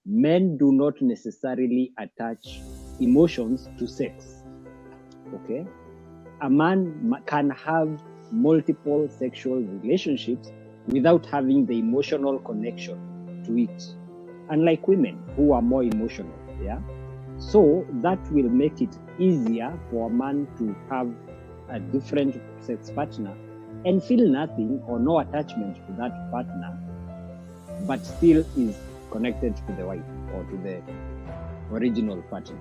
men do not necessarily attach emotions to sex. Okay? A man can have multiple sexual relationships without having the emotional connection to it. Unlike women who are more emotional, yeah? So that will make it easier for a man to have a different sex partner and feel nothing or no attachment to that partner, but still is connected to the wife or to the original partner.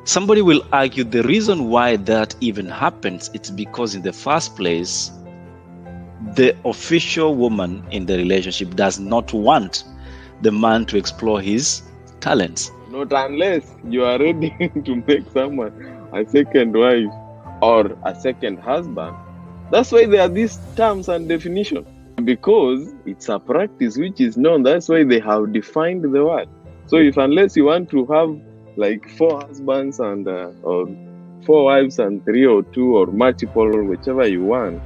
Somebody will argue the reason why that even happens, it's because in the first place, the official woman in the relationship does not want the man to explore his talents. Not unless you are ready to make someone a second wife or a second husband. That's why there are these terms and definitions. Because it's a practice which is known. That's why they have defined the word. So unless you want to have like 4 husbands and or 4 wives and 3 or 2 or multiple, or whichever you want,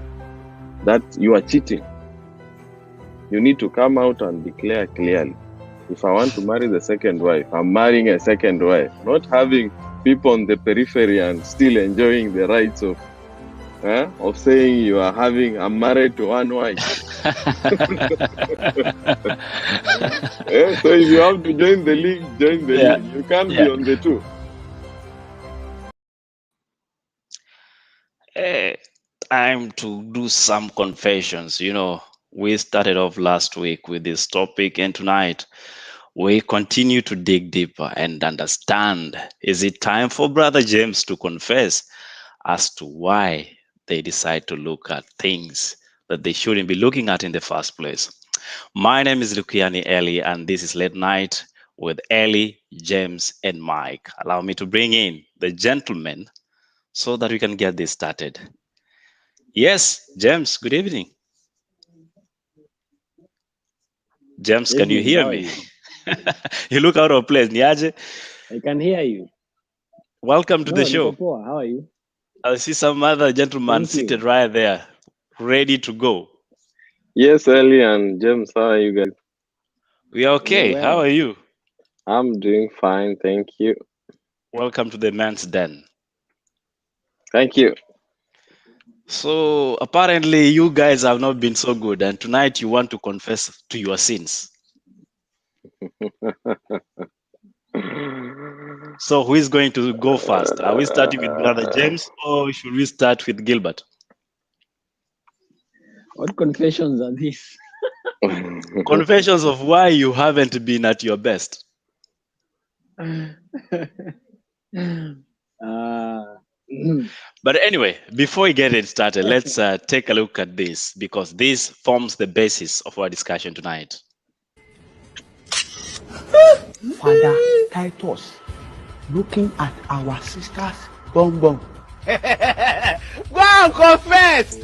that you are cheating. You need to come out and declare clearly. If I want to marry the second wife, I'm marrying a second wife. Not having people on the periphery and still enjoying the rights of saying I'm married to one wife. So if you have to join the league, join the league. You can't be on the 2. Time to do some confessions. We started off last week with this topic, and tonight we continue to dig deeper and understand. Is it time for Brother James to confess as to why they decide to look at things that they shouldn't be looking at in the first place? My name is Lukiani Eli, and this is Late Night with Eli, James, and Mike. Allow me to bring in the gentlemen so that we can get this started. Yes, James, good evening. James, can you hear me? You look out of place. Niaje? I can hear you. Welcome to the show. How are you? I see some other gentleman seated right there, ready to go. Yes, Ellie and James, how are you guys? We are okay. Well. How are you? I'm doing fine, thank you. Welcome to the Man's Den. Thank you. So apparently you guys have not been so good, and tonight you want to confess to your sins. So who is going to go first? Are we starting with Brother James, or should we start with Gilbert? What confessions are these? Confessions of why you haven't been at your best. But anyway, before we get it started, let's take a look at this, because this forms the basis of our discussion tonight. Father Titus, looking at our sister's bum bum. Go and confess!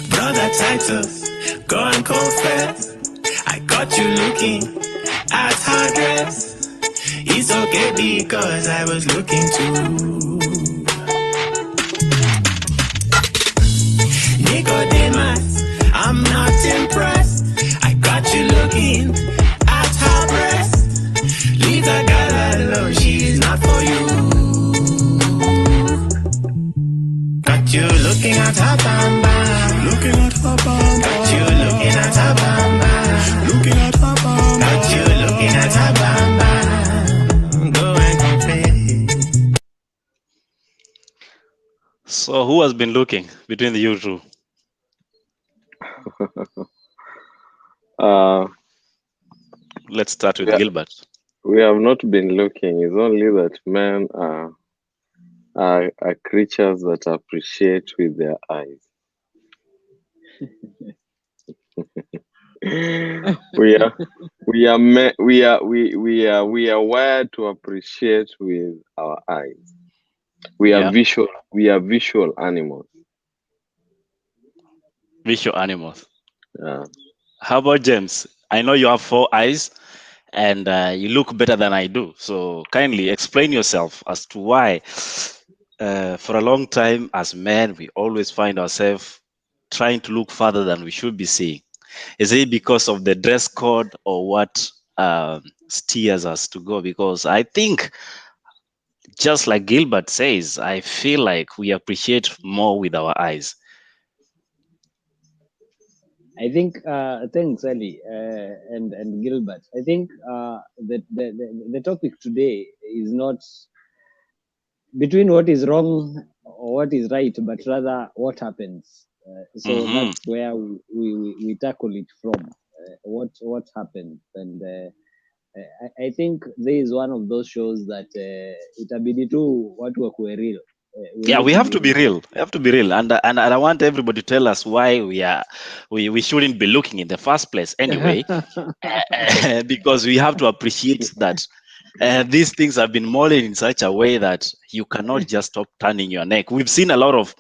Brother Titus, go and confess. I got you looking at her dress. It's okay because I was looking too. Nicodemus, I'm not impressed. I got you looking at her breast. Leave the girl alone, she is not for you. Got you looking at her bamba. Looking at her bamba. Got you looking at her bamba. Looking at her bamba. Got you looking at her bamba. Go and confess. So who has been looking between the you two? Let's start with Gilbert. We have not been looking. It's only that men are creatures that appreciate with their eyes. we are wired to appreciate with our eyes. We are visual animals. Visual animals. Yeah. How about James? I know you have 4 eyes and you look better than I do. So kindly explain yourself as to why for a long time as men, we always find ourselves trying to look further than we should be seeing? Is it because of the dress code, or what steers us to go? Because I think, just like Gilbert says, I feel like we appreciate more with our eyes. I think thanks, Ali and Gilbert. I think the topic today is not between what is wrong or what is right, but rather what happens. So that's where we tackle it from. What happened, and I think there is one of those shows that itabidi tu watu wakuwe real. Yeah, we have to be real. We have to be real, and I want everybody to tell us why we shouldn't be looking in the first place anyway, because we have to appreciate that these things have been molded in such a way that you cannot just stop turning your neck. We've seen a lot of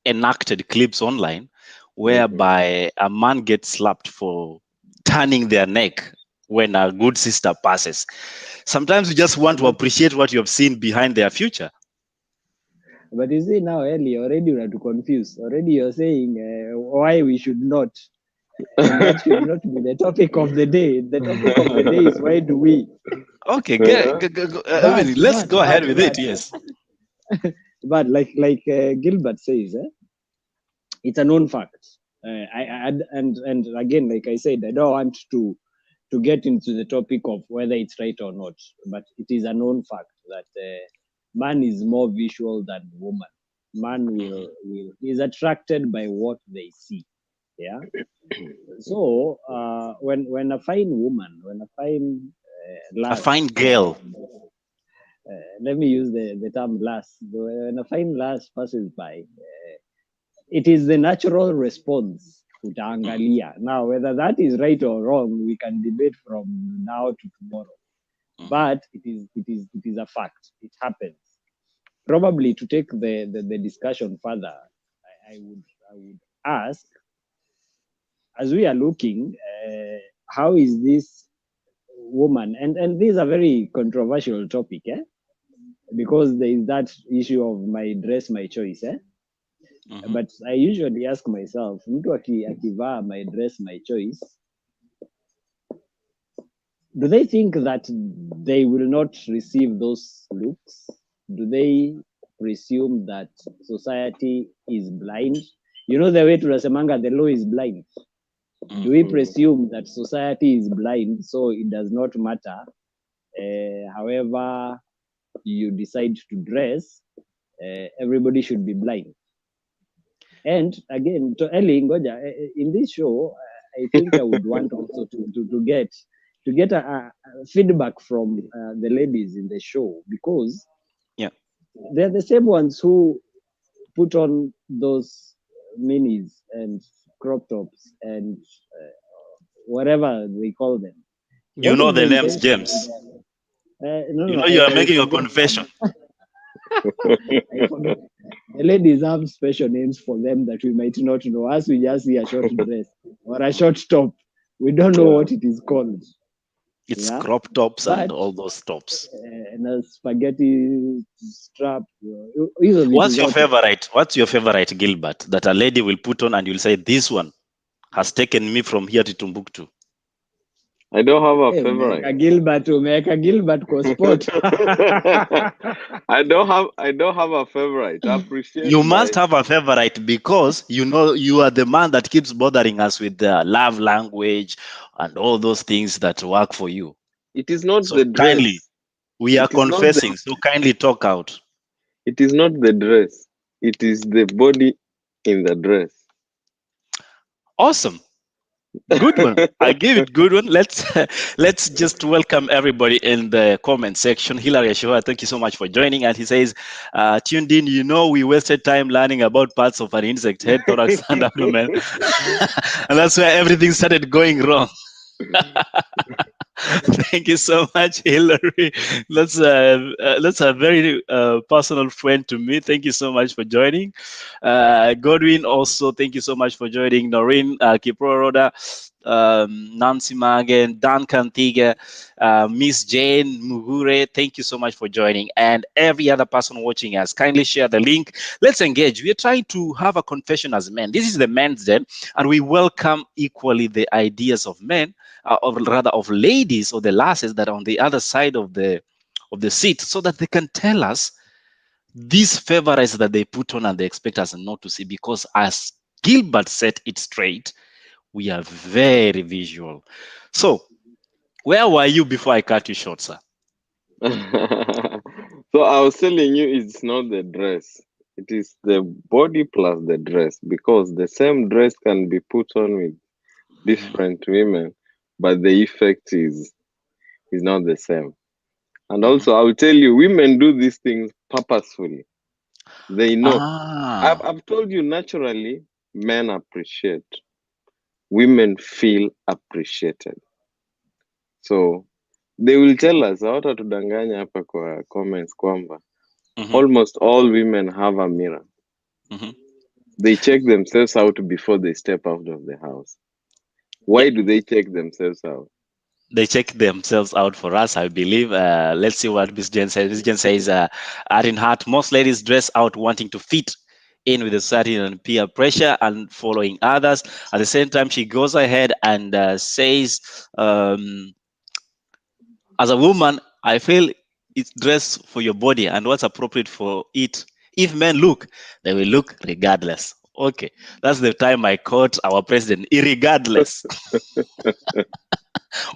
enacted clips online whereby a man gets slapped for turning their neck when a good sister passes. Sometimes you just want to appreciate what you have seen behind their future. But you see now, Ellie, already you are too confused. Already you're saying why we should not. And that should not be the topic of the day. The topic of the day is why do we? Okay, let's go ahead with it. Yes. But like Gilbert says, it's a known fact. And again, like I said, I don't want to get into the topic of whether it's right or not, but it is a known fact that man is more visual than woman. Man is attracted by what they see. Yeah. So when a fine woman, when a fine lass, a fine girl, let me use the term lass. When a fine lass passes by, it is the natural response. Now, whether that is right or wrong, we can debate from now to tomorrow. But it is a fact. It happens. Probably to take the discussion further, I would ask, as we are looking, how is this woman, and this is a very controversial topic, because there is that issue of my dress, my choice, but I usually ask myself, mtu akivaa my dress, my choice, do they think that they will not receive those looks? Do they presume that society is blind? You know the way tunasemanga the law is blind. Do we presume that society is blind, so it does not matter however you decide to dress, everybody should be blind? And again, to Ellie Ngoja, in this show, I think I would want also to get a feedback from the ladies in the show, because they're the same ones who put on those minis and crop tops and whatever they call them. You know the names, James. You are making a confession. The ladies have special names for them that we might not know. As we just see a short dress or a short top, we don't know what it is called. It's crop tops and all those tops. And a spaghetti strap. What's your favorite? What's your favorite, Gilbert, that a lady will put on and you'll say, this one has taken me from here to Timbuktu? I don't have a favorite. Make a Gilbert co-sport. I don't have a favorite. I appreciate. You must have a favorite, because you know you are the man that keeps bothering us with the love language and all those things that work for you. It is not so the dress. Kindly, we are confessing, so kindly talk out. It is not the dress. It is the body in the dress. Awesome. Good one. I give it good one. Let's just welcome everybody in the comment section. Hilary Ashua, thank you so much for joining. And he says, tuned in, we wasted time learning about parts of an insect, head, thorax, and abdomen. And that's where everything started going wrong. Thank you so much, Hilary. That's a very personal friend to me. Thank you so much for joining. Godwin, also, thank you so much for joining. Noreen Kiproroda, Nancy Magen, Duncan Thiga, Miss Jane Mugure. Thank you so much for joining. And every other person watching us, kindly share the link. Let's engage. We are trying to have a confession as men. This is the men's den, and we welcome equally the ideas of men, or rather of ladies or the lasses that are on the other side of the seat, so that they can tell us these favorites that they put on and they expect us not to see, because as Gilbert set it straight, we are very visual. So, where were you before I cut you short, sir? So I was telling you, it's not the dress. It is the body plus the dress, because the same dress can be put on with different women, but the effect is not the same. And also, I will tell you, women do these things purposefully. They know. I've told you, naturally, men appreciate. Women feel appreciated. So they will tell us, hawatatudanganya hapa kwa comments kwamba almost all women have a mirror. They check themselves out before they step out of the house. Why do they check themselves out? They check themselves out for us, I believe. Let's see what Miss Jen says. Miss Jen says, at in heart, most ladies dress out wanting to fit in with a certain peer pressure and following others. At the same time, she goes ahead and says, as a woman, I feel it's dress for your body and what's appropriate for it. If men look, they will look regardless. Okay, that's the time I caught our president, irregardless.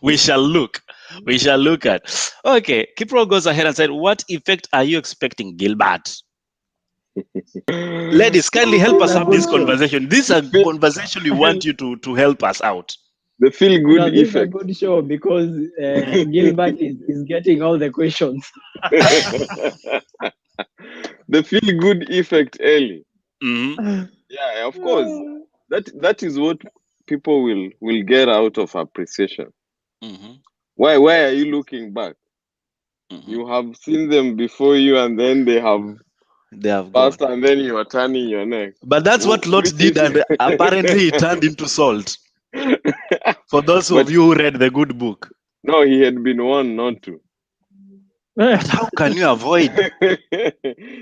We shall look. We shall look at. Okay, Kipro goes ahead and said, what effect are you expecting, Gilbert? Ladies, kindly help us have this conversation. This is a conversation we want you to help us out. The feel good This is a effect. good show because Gilbert is getting all the questions. The feel good effect early. Mm-hmm. Yeah, of course. That is what people will get out of appreciation. Mm-hmm. Why are you looking back? Mm-hmm. You have seen them before you, and then they have gone. passed, and then you are turning your neck. But that's what Lot Which did, is and apparently he turned into salt. For those of you who read the good book. No, he had been warned not to. But how can you avoid?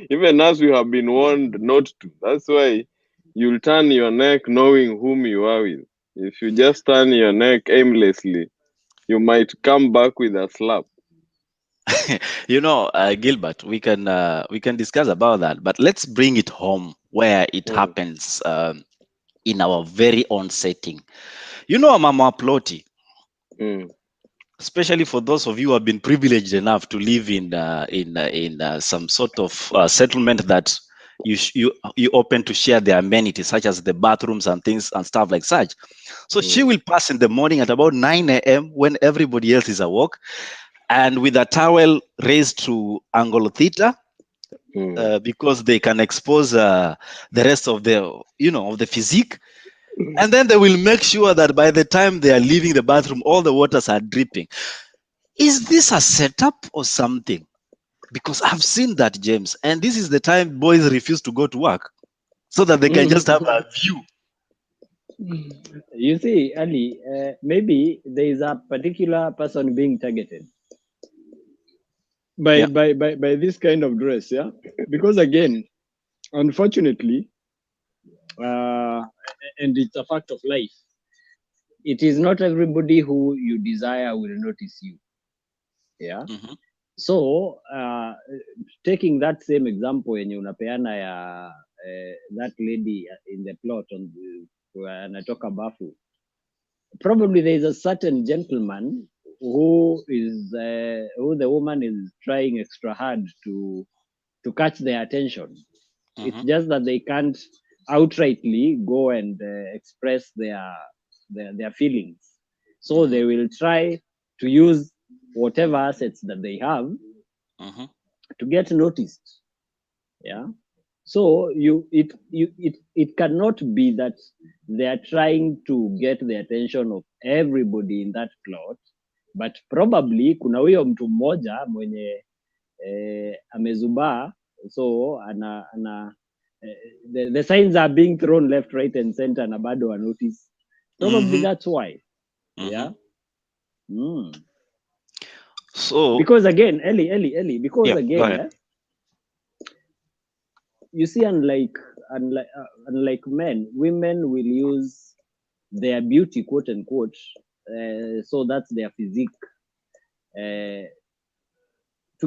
Even as we have been warned not to. That's why you'll turn your neck knowing whom you are with. If you just turn your neck aimlessly, you might come back with a slap. Gilbert, we can discuss about that, but let's bring it home where it happens in our very own setting. Mama Ploti, especially for those of you who have been privileged enough to live in some sort of settlement that you open to share the amenities, such as the bathrooms and things and stuff like such. So she will pass in the morning at about 9 a.m. when everybody else is awoke, and with a towel raised to angle theta, because they can expose the rest of the physique. And then they will make sure that by the time they are leaving the bathroom, all the waters are dripping. Is this a setup or something? Because I've seen that, James. And this is the time boys refuse to go to work so that they can just have a view. You see, Ali, maybe there is a particular person being targeted by this kind of dress, yeah? Because again, unfortunately, and it's a fact of life, it is not everybody who you desire will notice you. Yeah. Mm-hmm. So taking that same example yenye unapeana ya that lady in the plot on anatoka bafu, probably there is a certain gentleman who the woman is trying extra hard to catch their attention. Mm-hmm. It's just that they can't outrightly go and express their feelings. So they will try to use whatever assets that they have to get noticed. Yeah. So it cannot be that they are trying to get the attention of everybody in that plot, but probably kuna huyo mtu mmoja mwenye amezubaa, so the signs are being thrown left, right and center na bado wa notice. Probably that's why. Yeah. Mm. So Because again, Ellie, because yeah, go again, ahead. you see, unlike men, women will use their beauty, quote unquote, so that's their physique, to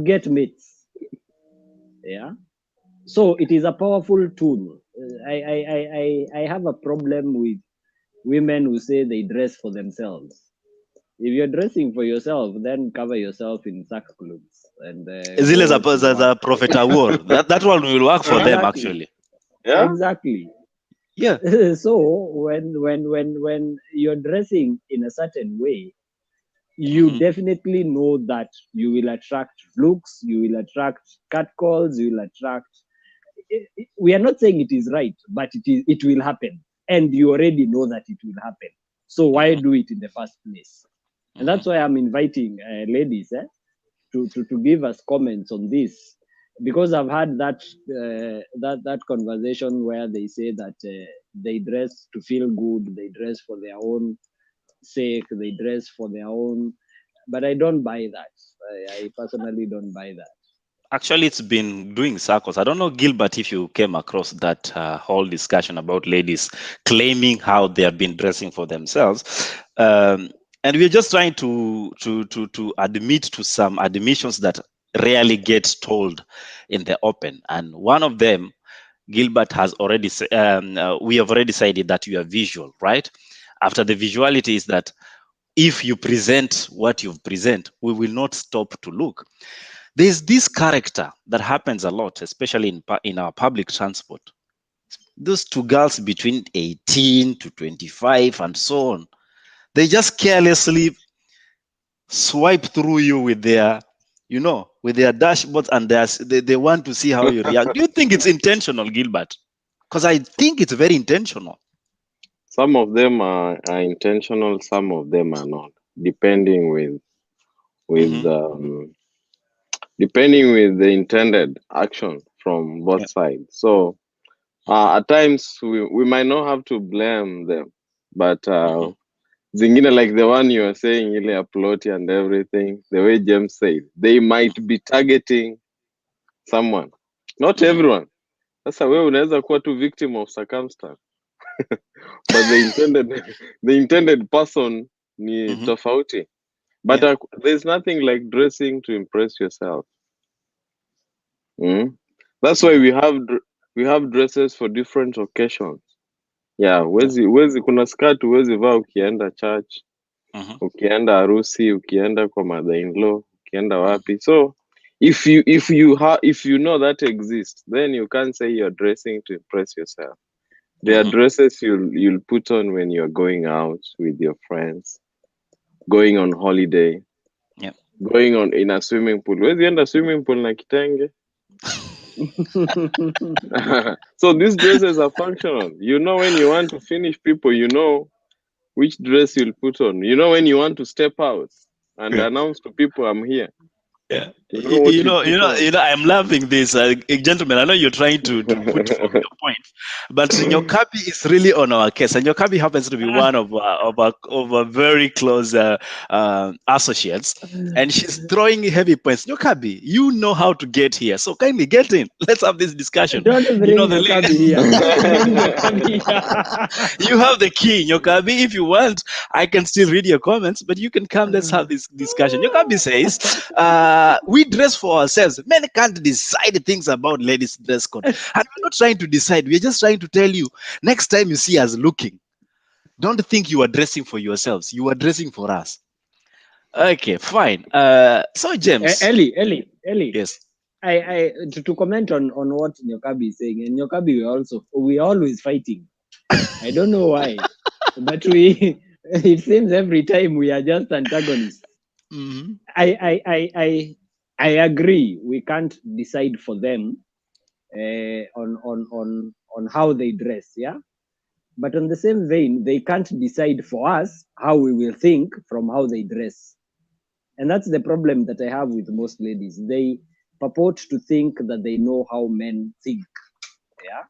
get mates. Yeah. So it is a powerful tool. I have a problem with women who say they dress for themselves. If you're dressing for yourself, then cover yourself in sackcloths and Zile go to work. za Prophet Awor. That one will work for them Exactly. actually. Yeah. Exactly. Yeah. So when you're dressing in a certain way, you Mhm. definitely know that you will attract looks, you will attract catcalls, you will attract. We are not saying it is right, but it will happen, and you already know that it will happen. So why do it in the first place? And that's why I'm inviting ladies to give us comments on this, because I've had that conversation where they say that they dress to feel good, they dress for their own sake, they dress for their own. But I don't buy that. I personally don't buy that. Actually, it's been doing circles. I don't know, Gilbert, if you came across that whole discussion about ladies claiming how they have been dressing for themselves. And we're just trying to admit to some admissions that rarely get told in the open. And one of them, Gilbert has already, we have already decided that you are visual, right? After the visuality is that if you present what you've present, we will not stop to look. There's this character that happens a lot, especially in our public transport. Those two girls between 18 to 25 and so on, they just carelessly swipe through you with their, with their dashboards, and they want to see how you react. Do you think it's intentional, Gilbert? Because I think it's very intentional. Some of them are intentional, some of them are not, depending with Mhm. depending with the intended action from both Yeah. sides. So at times we might not have to blame them, but Mhm. zingine like the one you are saying, ile upload and everything, the way James said, they might be targeting someone, not Mhm. everyone. Sasa wewe unaweza kuwa tu victim of circumstance, but the intended person ni Mhm. tofauti. But Yeah. there's nothing like dressing to impress yourself. Mm? That's why Mhm. we have dresses for different occasions. Yeah, Yeah. wezi kuna skirt huwezi vaa ukienda church, Mhm. ukienda harusi, ukienda kwa mother in law, ukienda Mhm. wapi. So if you know that exists, then you can't say you're dressing to impress yourself. There are Mhm. dresses you'll put on when you're going out with your friends, going on holiday, Yeah. going on in a swimming pool. Huwezi enda swimming pool na kitenge. So these dresses are functional. You know when you want to finish people, you know which dress you'll put on. You know when you want to step out and Yeah. announce to people I'm here. Yeah. You know what you put on. I'm loving this, gentlemen. I know you're trying to put forth your point, but Nyokabi is really on our case, and Nyokabi happens to be one of our very close associates, and she's throwing heavy points. Nyokabi, you know how to get here, so kindly get in. Let's have this discussion. Don't You know bring your cubby here. Don't bring your cubby here. you have the key, Nyokabi. If you want, I can still read your comments, but you can come. Let's have this discussion. Nyokabi says, we dress for ourselves. Men can't decide things about ladies' dress code. And we're not trying to decide. We're just trying to tell you, next time you see us looking, don't think you are dressing for yourselves. You are dressing for us. Okay, fine. So James. Ellie. Yes. To comment on what Nyokabi is saying, and Nyokabi we are always fighting. I don't know why, but it seems every time we are just antagonists. Mhm. I agree. We can't decide for them on how they dress, yeah. But on the same vein, they can't decide for us how we will think from how they dress. And that's the problem that I have with most ladies. They purport to think that they know how men think, yeah,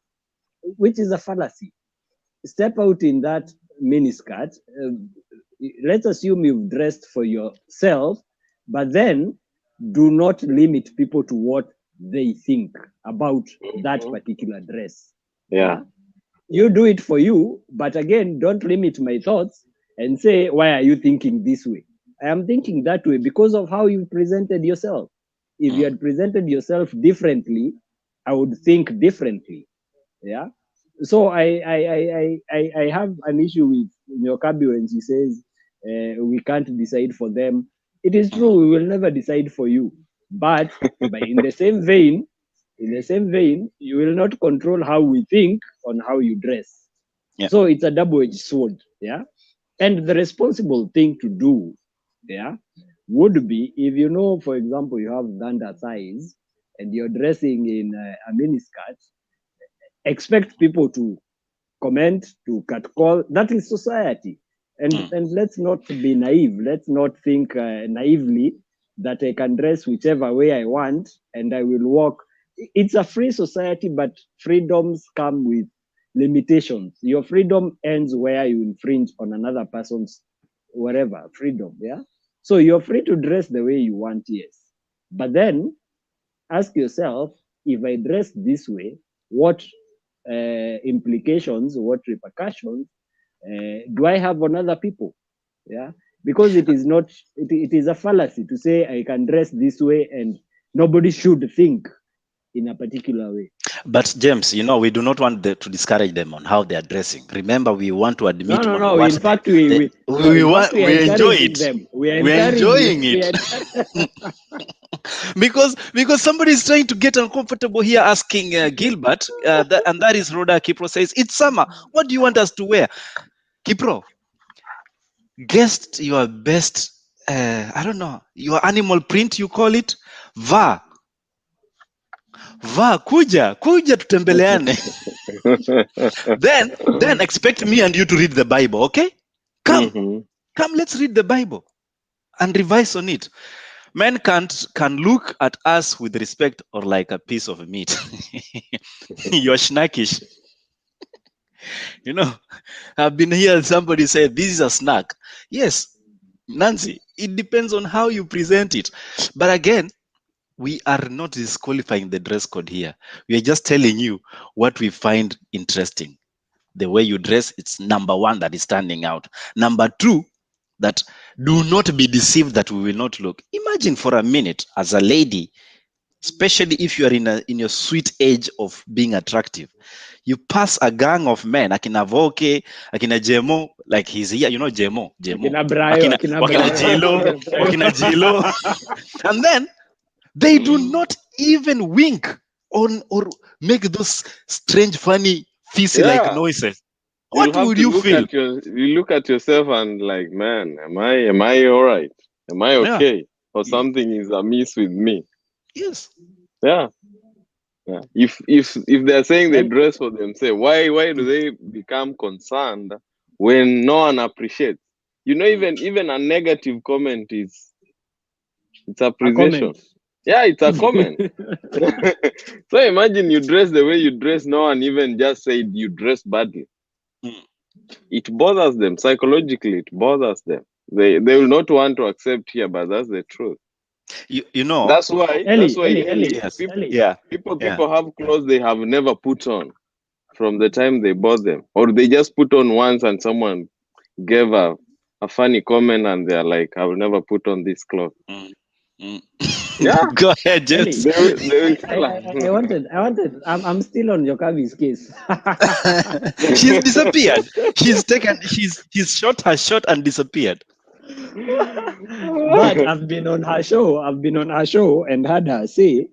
which is a fallacy. Step out in that miniskirt, let's assume you've dressed for yourself, but then do not limit people to what they think about that particular dress. Yeah. You do it for you, but again, don't limit my thoughts and say, why are you thinking this way? I am thinking that way because of how you presented yourself. If you had presented yourself differently, I would think differently. Yeah. So I have an issue with Nyokabi when she says we can't decide for them. It is true, we will never decide for you. But in the same vein, you will not control how we think on how you dress. Yeah. So it's a double-edged sword. Yeah. And the responsible thing to do, yeah, would be if you know, for example, you have thunder thighs and you're dressing in a miniskirt, expect people to comment, to catcall. That is society. And let's not be naive. Let's not think naively that I can dress whichever way I want and I will walk. It's a free society, but freedoms come with limitations. Your freedom ends where you infringe on another person's whatever freedom. Yeah. So you're free to dress the way you want, yes. But then ask yourself, if I dress this way, what implications, what repercussions do I have on other people? Yeah, because it is not, it is a fallacy to say I can dress this way and nobody should think in a particular way. But James, we do not want to discourage them on how they are dressing. Remember, we want to admit on No. what In fact, we want. we are We enjoy encouraging it. them. We are We're enjoying encouraging. it. because somebody is trying to get uncomfortable here asking Gilbert, and that is Rhoda. Kipro says, it's summer. What do you want us to wear? Kipro, guess your best, I don't know, your animal print, you call it? Va, kuja tutembeleane. then expect me and you to read the Bible, okay? Come, let's read the Bible and revise on it. Men can look at us with respect or like a piece of meat. You're snackish. I've been here, somebody said, this is a snack. Yes, Nancy, it depends on how you present it. But again, we are not disqualifying the dress code here. We are just telling you what we find interesting. The way you dress, it's number one that is standing out. Number two, that do not be deceived that we will not look. Imagine for a minute as a lady, especially if you are in your sweet age of being attractive, you pass a gang of men, akina Voke, akina Jemo, like he's here, Jemo, Akina Brayo, wakina Jilo, and then they do not even wink or make those strange, funny, fizzy-like noises. What would you feel? You look at yourself and like, man, am I all right? Am I okay? Yeah. Or something is amiss with me? Yes. Yeah. If they're saying they dress for themselves, why do they become concerned when no one appreciates? Even a negative comment it's appreciation. Yeah, it's a comment. So imagine you dress the way you dress, no one even just said you dress badly. It bothers them psychologically. It bothers them. They will not want to accept here, but that's the truth. That's why people have clothes they have never put on from the time they bought them, or they just put on once and someone gave a funny comment and they're like, I will never put on this cloth. Yeah, go ahead, James. I wanted. I'm still on Yokabi's case. She's disappeared. He's shot her shot and disappeared. But I've been on her show and had her say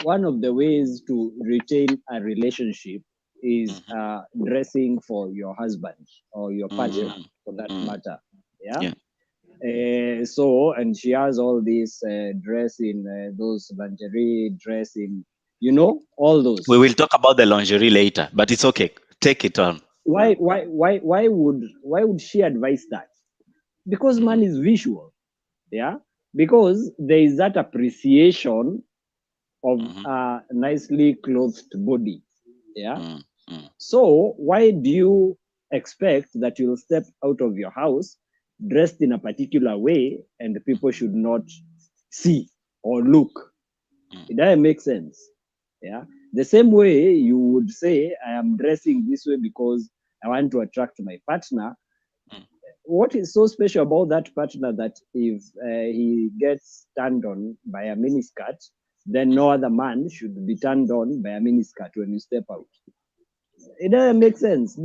one of the ways to retain a relationship is dressing for your husband or your partner, for that matter. Yeah. So, and she has all this dress in those lingerie, dress in, all those. We will talk about the lingerie later, but it's okay. Take it on. Why would she advise that? Because man is visual, yeah. Because there is that appreciation of a nicely clothed body, yeah. So why do you expect that you'll step out of your house dressed in a particular way and people should not see or look. It doesn't make sense. Yeah. The same way you would say, I am dressing this way because I want to attract my partner. What is so special about that partner that if he gets turned on by a miniskirt, then no other man should be turned on by a miniskirt when you step out? It doesn't make sense.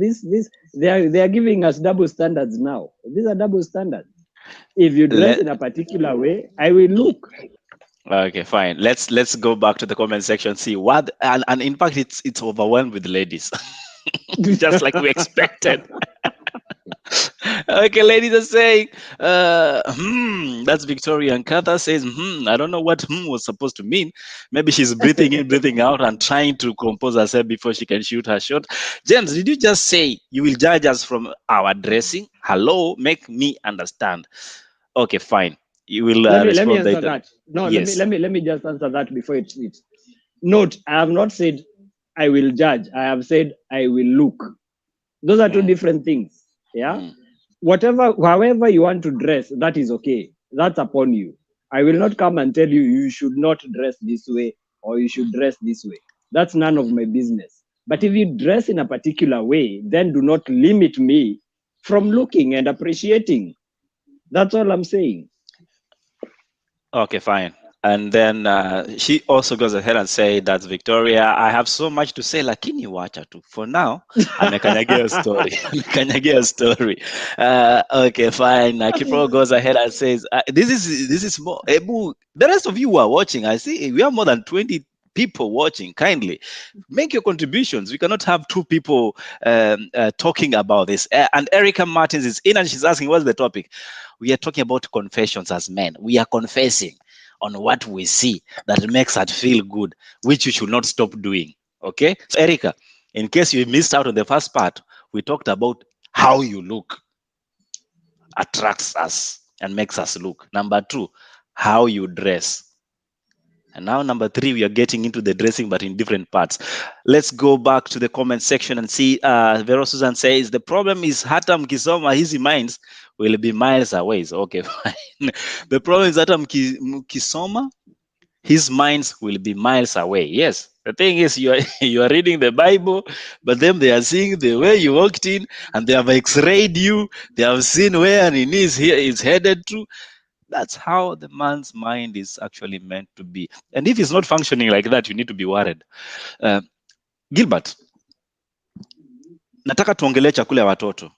They are giving us double standards now. These are double standards. If you dress in a particular way, I will look. Okay, fine. Let's go back to the comment section. See what, and in fact, it's overwhelmed with ladies, just like we expected. Okay, ladies are saying, that's Victoria. And Katha says, I don't know what was supposed to mean. Maybe she's breathing in, breathing out, and trying to compose herself before she can shoot her shot. James, did you just say you will judge us from our dressing? Hello, make me understand. Okay, fine. You will let me respond answer later. that. No, Yes. let me just answer that before it. Note, I have not said I will judge. I have said I will look. Those are two different things. Yeah. However you want to dress, that is okay. That's upon you. I will not come and tell you you should not dress this way or you should dress this way. That's none of my business. But if you dress in a particular way, then do not limit me from looking and appreciating. That's all I'm saying. Okay, fine. And then she also goes ahead and say, that's Victoria. I have so much to say, lakini wacha tu. For now, amekanyagia story. Amekanyagia story. Okay, fine. Kipro goes ahead and says, this is more. Ebu, the rest of you who are watching, I see we have more than 20 people watching. Kindly make your contributions. We cannot have two people talking about this. And Erica Martins is in and she's asking, what's the topic? We are talking about confessions as men. We are confessing on what we see that makes us feel good, which you should not stop doing. Okay? So, Erica, in case you missed out on the first part, we talked about how you look attracts us and makes us look. Number 2, how you dress. And now, number 3, we are getting into the dressing, but in different parts. Let's go back to the comment section and see. Vero Susan says, the problem is Hatam Kisoma, his minds will be miles away. So, okay, fine. The problem is Hatam Kisoma, his minds will be miles away. Yes. The thing is, you are reading the Bible, but then they are seeing the way you walked in, and they have X-rayed you. They have seen where and is headed to. That's how the man's mind is actually meant to be. And if it's not functioning like that, you need to be worried. Gilbert, nataka tuongelee chakula ya watoto.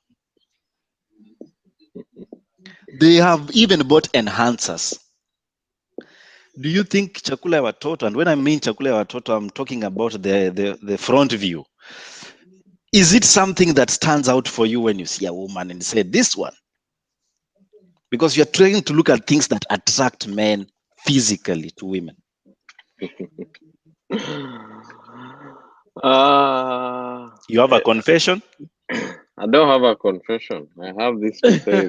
They have even bought enhancers. Do you think chakula ya watoto, and when I mean chakula ya watoto, I'm talking about the front view. Is it something that stands out for you when you see a woman and say, this one? Because you're trying to look at things that attract men physically to women. You have a confession? I don't have a confession. I have this to say.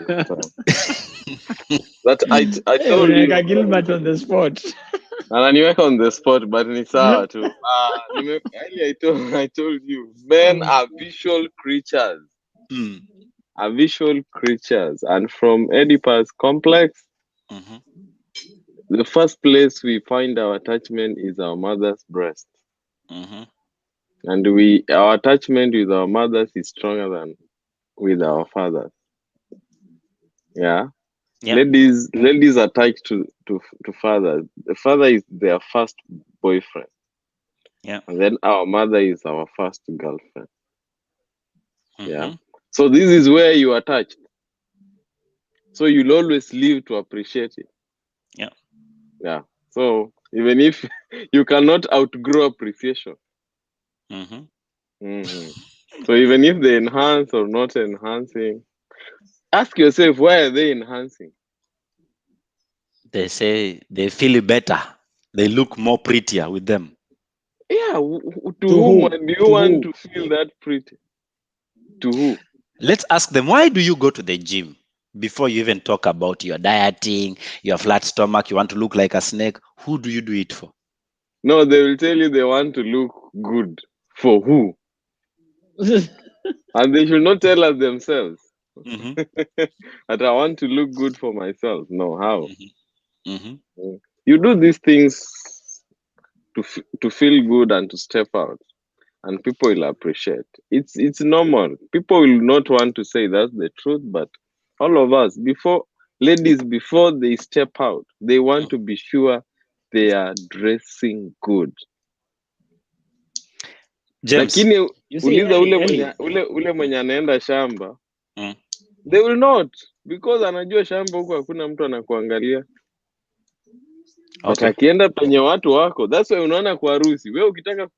That I told you. Gilbert on the spot. Ananiweka on the spot, but ni sawa tu. I told you, men are visual creatures. Are visual creatures, and from Oedipus complex, the first place we find our attachment is our mother's breast. And our attachment with our mothers is stronger than with our fathers. Yeah. Ladies attached to fathers. The father is their first boyfriend. Yeah. And then our mother is our first girlfriend. Yeah. So this is where you are attached. So you'll always live to appreciate it. Yeah. Yeah. So even if you cannot outgrow appreciation. So even if they enhance or not enhancing, ask yourself, why are they enhancing? They say they feel better. They look more prettier with them. Yeah. To whom do you want to feel that pretty? To who? Let's ask them, why do you go to the gym? Before you even talk about your dieting, your flat stomach, you want to look like a snake. Who do you do it for? No, they will tell you they want to look good. For who? And they should not tell us themselves Mm-hmm. that I want to look good for myself. No, how? Mm-hmm. You do these things to feel good and to step out, and people will appreciate. It's normal. People will not want to say that's the truth, but all of us, before they step out, they want to be sure they are dressing good. James. Lakini You see, uliza ule Ellie, ule mwenye anaenda shamba, Mm. they will not, because anajua shamba huko hakuna mtu anakuangalia. But Okay. akienda penye watu wako, that's why unaona kwa harusi, wewe ukitaka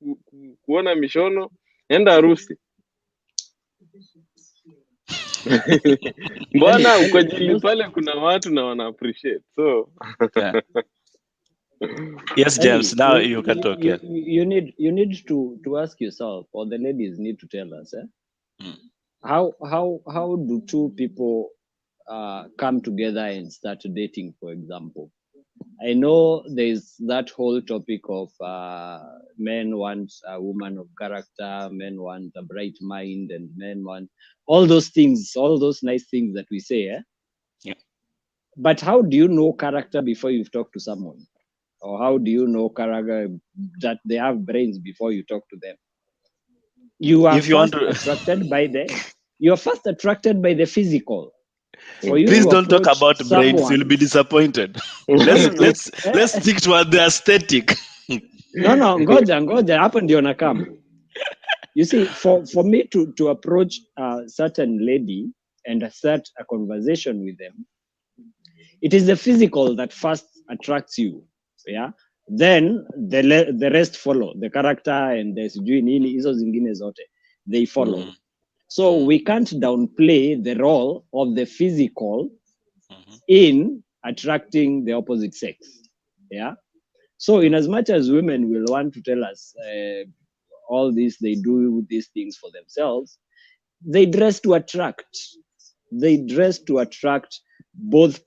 kuona mishono, enda harusi. Mbona Ellie, ukajili pale kuna watu na wana appreciate. So Yeah. Yes, James. Ellie, Now you can talk. Yeah. you need to ask yourself, or the ladies need to tell us, Mm. how do two people come together and start dating, for example? I know there's that whole topic of men want a woman of character, men want a bright mind, and men want all those things, all those nice things that we say. Yeah. But how do you know character before you've talked to someone? Or how do you know character that they have brains before you talk to them? You are If you want first to, attracted by the physical. For you please to don't talk approach about brains. You'll someone, be disappointed. no, no, no. Let's stick to the aesthetic. No, ngoja, hapo ndio nakam. You see, for me to approach a certain lady and start a conversation with them, it is the physical that first attracts you. Yeah. Then the rest follow. The character and the sijui nini, hizo zingine zote, they follow. Mm. So we can't downplay the role of the physical Mm-hmm. in attracting the opposite sex. Yeah. So in as much as women will want to tell us all this, they do these things for themselves, they dress to attract. They dress to attract both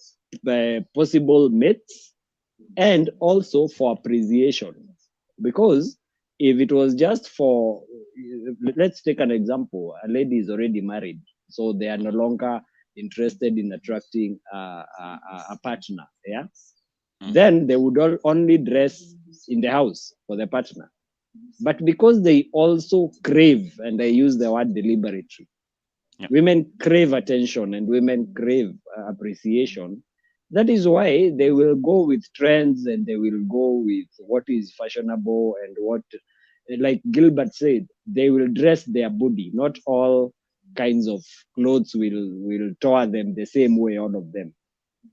possible mates and also for appreciation. Because if it was just for, let's take an example, a lady is already married, so they are no longer interested in attracting a partner. Yeah. Mm. Then they would only dress in the house for the partner. But because they also crave, and I use the word deliberately, Yeah. women crave attention and women crave appreciation. That is why they will go with trends and they will go with what is fashionable and what, like Gilbert said, they will dress their body. Not all kinds of clothes will tore them the same way, all of them.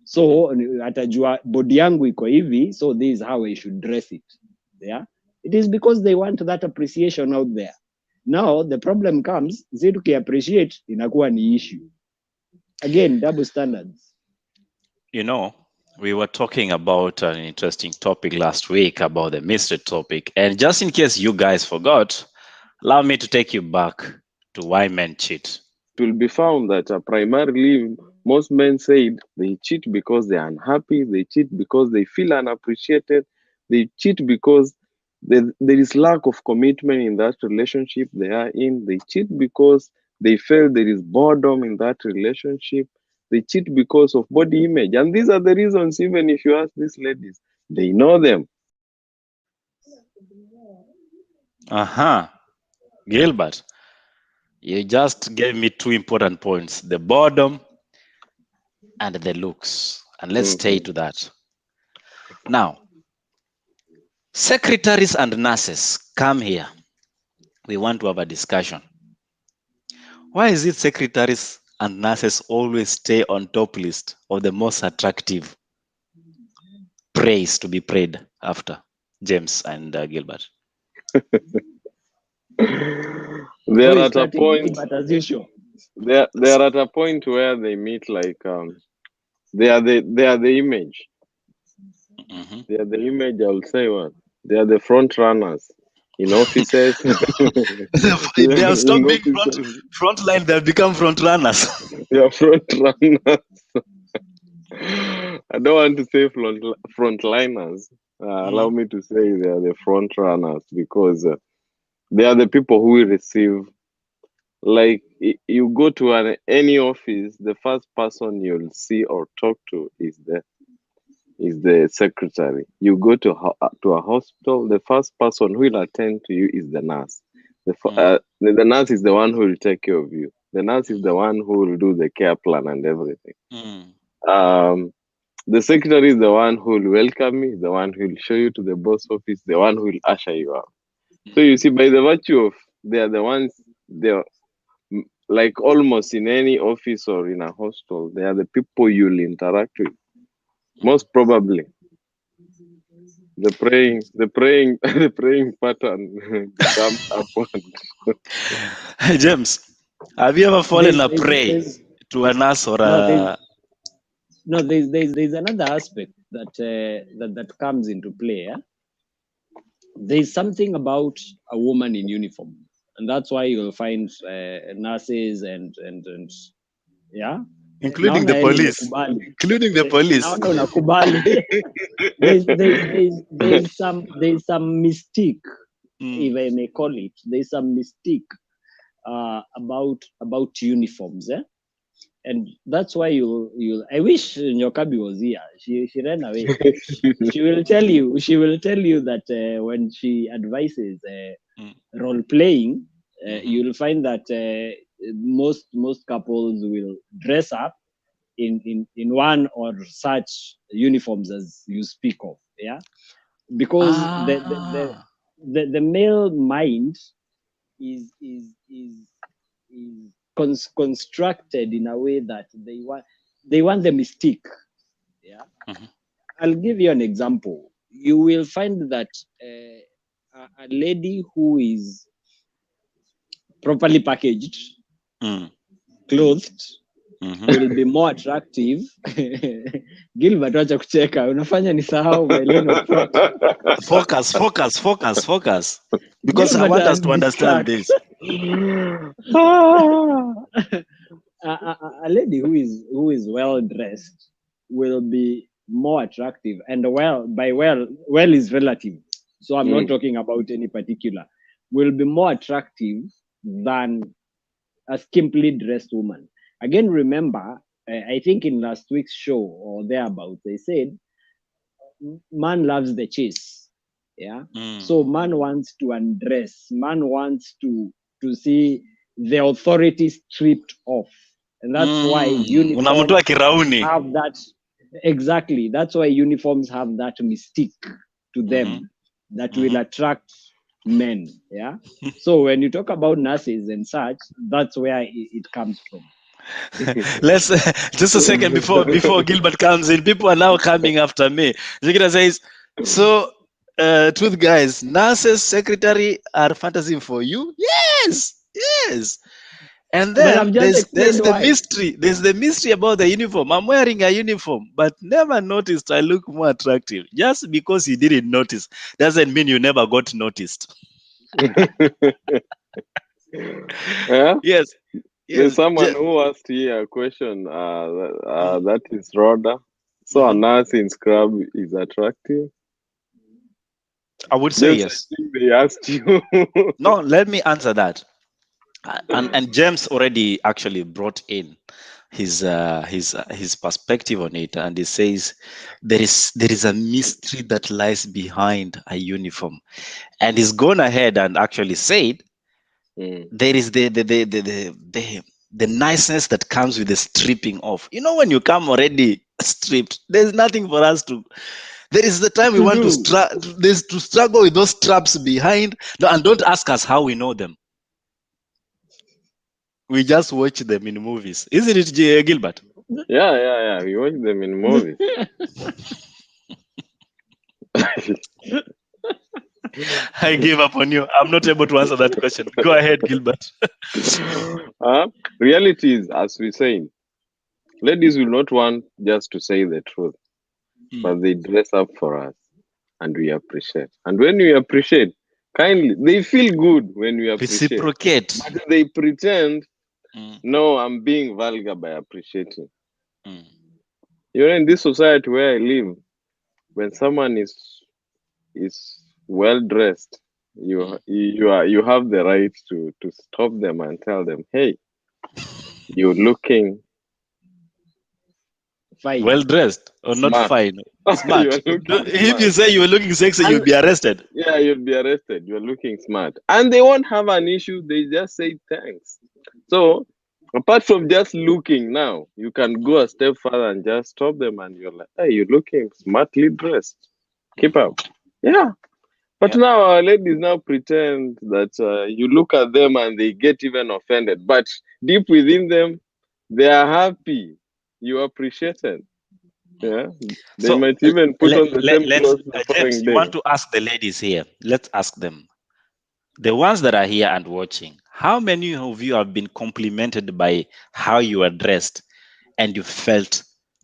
So atajua body yangu iko hivi, so this is how I should dress it. Yeah, it is because they want that appreciation out there. Now the problem comes, si tukiappreciate inakuwa ni issue again, double standards. You know, we were talking about an interesting topic last week about the mystery topic, and just in case you guys forgot, allow me to take you back to why men cheat. it will be found that primarily most men said they cheat because they are unhappy, they cheat because they feel unappreciated, they cheat because there is lack of commitment in that relationship they are in, they cheat because they feel there is boredom in that relationship, they cheat because of body image. And these are the reasons, even if you ask these ladies, they know them. Gilbert, you just gave me two important points: the boredom and the looks. And let's stay to that. Now, secretaries and nurses, come here. We want to have a discussion. Why is it secretaries and nurses always stay on top list of the most attractive praise to be prayed after? James and Gilbert. They're at a point. But as usual, They're at a point where they meet like they are the image. Mm-hmm. They are the image. I'll say what they are the front runners in offices. They have stopped being offices. front line, they have become front runners. They are front runners. I don't want to say frontliners. Allow me to say they are the front runners because they are the people who will receive Like you go to any office, the first person you'll see or talk to is the secretary. You go to a hospital, the first person who will attend to you is the nurse. The nurse is the one who will take care of you. The nurse is the one who will do the care plan and everything. Um, the secretary is the one who will welcome me, the one who will show you to the boss office, the one who will usher you out. So you see, by the virtue of they are the ones they like almost in any office or in a hostel, they are the people you'll interact with. Most probably. The praying the praying pattern becomes upward. James, have you ever fallen a prey there's to a nurse or no a? there's another aspect that that comes into play. Yeah? There's something about a woman in uniform, and that's why you'll find nurses and yeah, Including the police. Including the police. naona unakubali. there's some mystique, if I may call it. There's some mystique about uniforms, eh? And that's why you I wish Nyokabi was here. She ran away. she will tell you that when she advises role playing, you'll find that most couples will dress up in one or such uniforms as you speak of, yeah, because the male mind is constructed in a way that they want the mystique, yeah. I'll give you an example. You will find that a lady who is properly packaged, clothed, will be more attractive. Gilbert, wacha kucheka, unafanya nisahau my lane of thought. Focus. Because I want us to understand this. A lady who is well dressed will be more attractive, and well is relative. So I'm not talking about any particular. Will be more attractive than a skimpily dressed woman. Again, remember, I think in last week's show or thereabouts, they said man loves the chase. Yeah. So man wants to undress. Man wants to see the authority stripped off. And that's why uniforms have that. Exactly. That's why uniforms have that mystique to them that will attract men. Yeah. So when you talk about nurses and such, that's where it comes from. Let's just a second before Gilbert comes in. People are now coming after me. Zikita says, so truth guys, nurses, secretary are fantasy for you? Yes. And then there's the mystery. There's the mystery about the uniform. I'm wearing a uniform, but never noticed I look more attractive. Just because you didn't notice doesn't mean you never got noticed. Yeah? Yes. There's someone who asked here a question. That is Rhoda. So a nurse in scrub is attractive? I would say yes. I think they asked you. No, let me answer that. And James already actually brought in his perspective on it, and he says there is a mystery that lies behind a uniform, and he's gone ahead and actually said there is the niceness that comes with the stripping off. You know, when you come already stripped, there's nothing for us to. There is the time we want to struggle with those straps behind. No, and don't ask us how we know them. We just watch them in movies, isn't it, Gilbert? Yeah. We watch them in movies. I give up on you. I'm not able to answer that question. Go ahead, Gilbert. Reality is, as we say, ladies will not want just to say the truth, but they dress up for us, and we appreciate. And when we appreciate, kindly, they feel good when we appreciate. Reciprocate. But they pretend, no, I'm being vulgar by appreciating. You know, in this society where I live, when someone is well dressed, you have the right to stop them and tell them, hey, you're looking Fine. Well dressed or not smart. fine? You're Smart. looking If you smart. say you were looking sexy, you'll And be arrested. yeah, you'll be arrested. You're looking smart. And they won't have an issue. They just say thanks. So apart from just looking now, you can go a step further and just stop them and you're like, hey, you're looking smartly dressed. Keep Mhm. up. Yeah. But Yep. now our ladies now pretend that you look at them and they get even offended. But deep within them, they are happy. You appreciate it. Yeah. They So might even put on the same let's clothes the James, following you day. want to ask the ladies here. Let's ask them. The ones that are here and watching, how many of you have been complimented by how you are dressed and you felt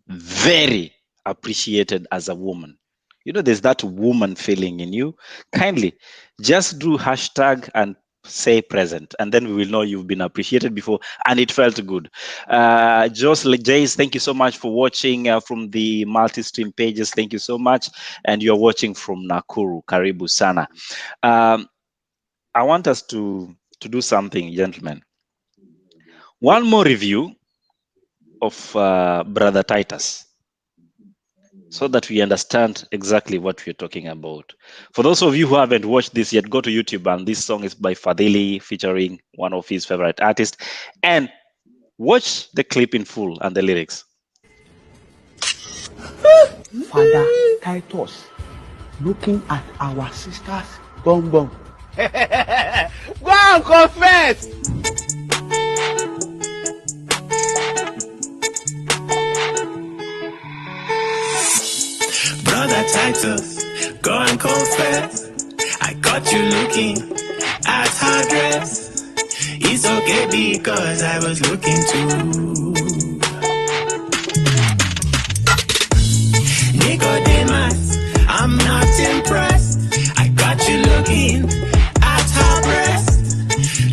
very appreciated as a woman? You know, there's that woman feeling in you. Kindly just do hashtag and say present, and then we will know you've been appreciated before and it felt good. Jace, thank you so much for watching from the multi-stream pages. Thank you so much. And you're watching from Nakuru. Karibu Sana. Um, I want us to do something, gentlemen. One more review of Brother Titus, so that we understand exactly what we're talking about. For those of you who haven't watched this yet, go to YouTube, and this song is by Fadhili featuring one of his favorite artists, and watch the clip in full and the lyrics. Father Titus, looking at our sisters bum bum. Go and confess. Brother Titus, go and confess. I caught you looking at her dress. It's okay because I was looking too. Nicodemus, I'm not impressed. I got you looking at her breast.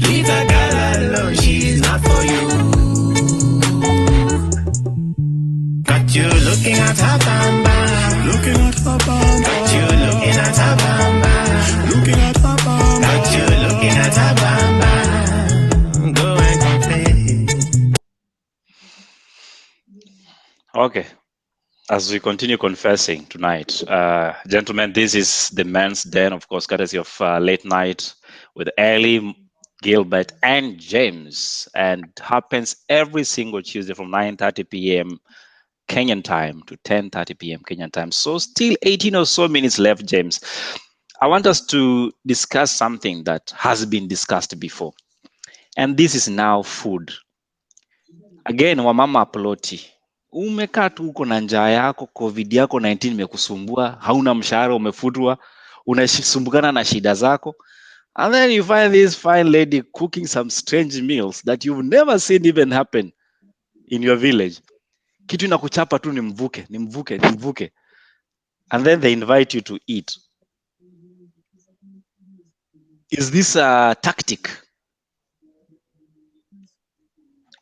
Leave the girl alone, she's not for you. Got you looking at her bamba. Looking at her bamba. Got you looking at her bamba. Looking at her bamba. Got you looking at her bamba. Go and confess. Okay. As we continue confessing tonight, gentlemen, this is the Men's Den, of course, courtesy of Late Night with Ellie, Gilbert, and James, and happens every single Tuesday from 9:30 p.m. Kenyan time to 10:30 p.m. Kenyan time. So still 18 or so minutes left, James. I want us to discuss something that has been discussed before, and this is now food. Again, wamama ploti, umekaa tu uko na njaa yako, covid yako 19 imekusumbua, hauna mshahara, umefutwa, unasumbukana na shida zako, and then you find this fine lady cooking some strange meals that you've never seen even happen in your village. Kitu inakuchapa tu ni mvuke, ni mvuke, ni mvuke, and then they invite you to eat. Is this a tactic?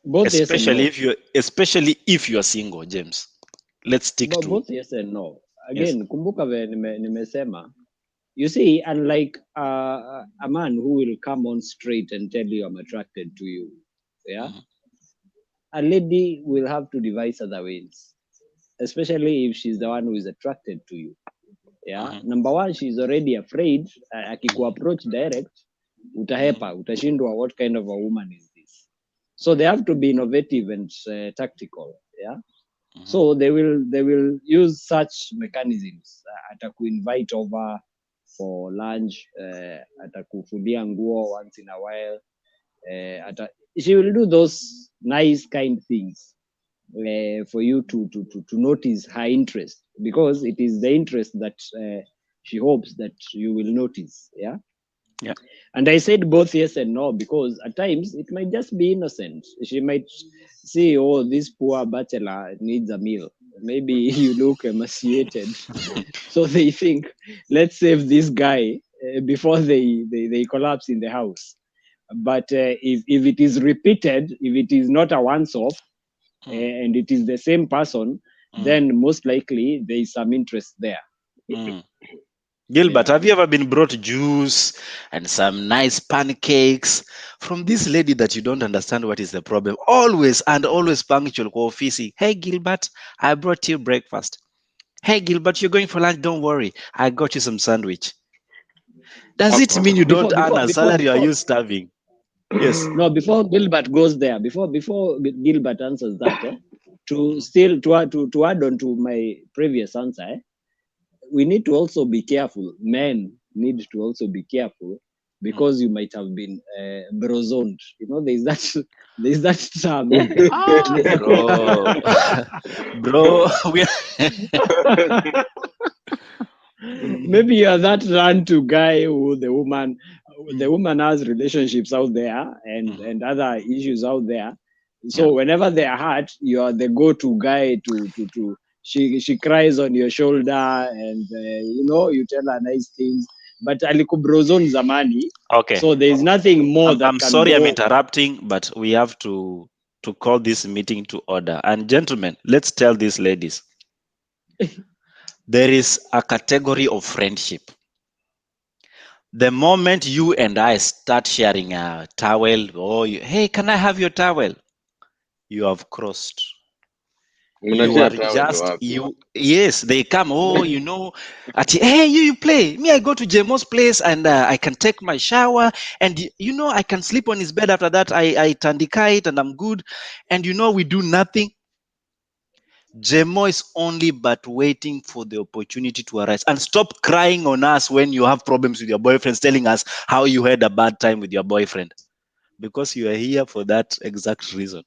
Both yes and no. Especially if you are single, James. Let's stick to Both yes and no. yes. Again, kumbuka nimesema. You see, unlike a man who will come on straight and tell you I'm attracted to you, yeah, a lady will have to devise other ways, especially if she's the one who is attracted to you. Yeah, number one, she's already afraid. Akikuapproach direct, utahepa, utashindwa. What kind of a woman is this? So they have to be innovative and tactical. Yeah. So they will use such mechanisms. Atakuinvite over for lunch, atakufulia nguo once in a while. She will do those nice kind things for you to notice her interest, because it is the interest that she hopes that you will notice. Yeah. Yeah. And I said both yes and no, because at times it might just be innocent. She might see, oh, this poor bachelor needs a meal. Maybe you look emaciated. So they think, let's save this guy before they collapse in the house. But if it is repeated, if it is not a once-off, and it is the same person, then most likely there is some interest there. Gilbert, Yeah. have you ever been brought juice and some nice pancakes from this lady that you don't understand what is the problem? Always and always punctual kwa ofisi. Hey Gilbert, I brought you breakfast. Hey Gilbert, you're going for lunch. Don't worry, I got you some sandwich. Does it mean you don't earn a salary or are you starving? Yes. No, before Gilbert goes there, before Gilbert answers that, to add on to my previous answer, we need to also be careful. Men need to also be careful because you might have been brozoned. You know, there's that term. Bro, Maybe you are that run to guy who the woman has relationships out there and other issues out there. So whenever they are hurt, you are the go-to guy to she cries on your shoulder and you tell her nice things. But alikubrozon zamani. okay. So there is nothing more that I'm can sorry go. I'm interrupting, but we have to call this meeting to order. And gentlemen, let's tell these ladies. There is a category of friendship. The moment you and I start sharing a towel, hey, can I have your towel? You have crossed. You are just you. Yes, they come. Hey, you play. Me, I go to Jemo's place and I can take my shower, and I can sleep on his bed. After that, I tandika it and I'm good. And we do nothing. Jemo is only but waiting for the opportunity to arise. And stop crying on us when you have problems with your boyfriends, telling us how you had a bad time with your boyfriend, because you are here for that exact reason.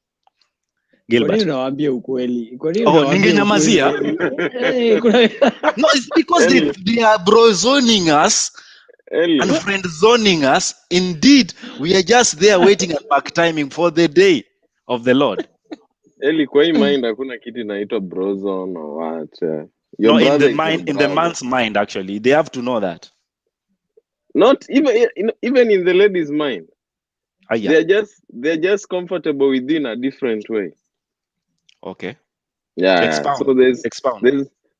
Gilbert. Ningenyamazia. No, it's because they are bro zoning us and friend zoning us. Indeed, we are just there waiting and back timing for the day of the Lord. Eli, kwa hii mind hakuna kitu inaitwa brozone or what. No, in the man's mind, actually, they have to know that. Not even in the lady's mind. Yeah. They're just comfortable within a different way. Okay. Yeah. Expound. So